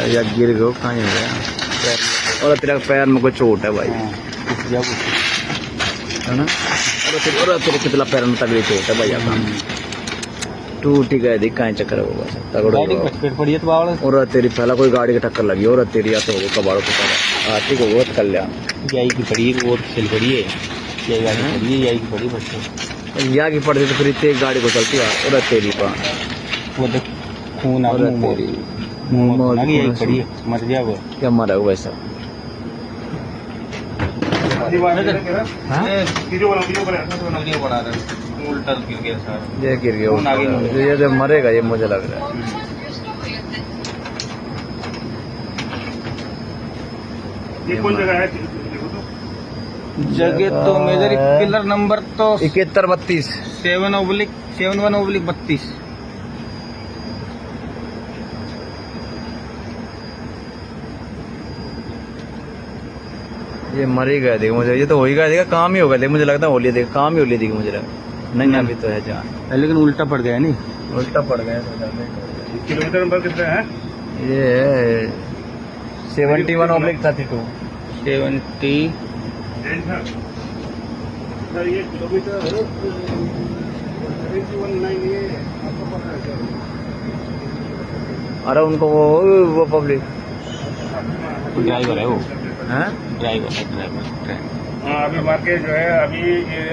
या गिर गयो कहाँ हो गया। और तेरा पैर में कोई चोट है भाई, है ना। और तेरे कितना पैर में तगड़ी चोट है भैया, काम टूट ही गए, दिखा चक्कर होगा तगड़ो। और तेरी पहला कोई गाड़ी की टक्कर लगी और तेरी या तो होगा कबाड़ों को आती को बहुत कल्याण यही की पड़ी है, वो सिल पड़ी है, यही गाड़ी पड़ी है, यही की पड़ी बच्चे या की पड़ती तो फिर तेज गाड़ी को चलती है। और तेरी पा वो देख खून आ रहा है, यही पड़ी है, मर गया वो क्या मारा हुआ वैसा। उल्टा गिर गया सर, ये गिर गया, ये जब मरेगा ये मुझे लग रहा है। ये कौन जगह है? जगह तो मेजर पिलर नंबर तो 7132 71/32। ये मर ही गया, देखो मुझे ये तो हो ही गया, देखा काम ही होगा, मुझे लगता है होली देख काम ही होली देखी मुझे लगा। नहीं अभी तो है जान, लेकिन उल्टा पड़ गया नहीं, उल्टा पड़ गया। किलोमीटर नंबर कितना है? ये 71/32 70। सर ये किलोमीटर 7198 आपको पता है सर? अरे उनको वो पब्लिक ड्राइवर है वो, है ड्राइवर। हाँ अभी मार्केट जो है अभी ये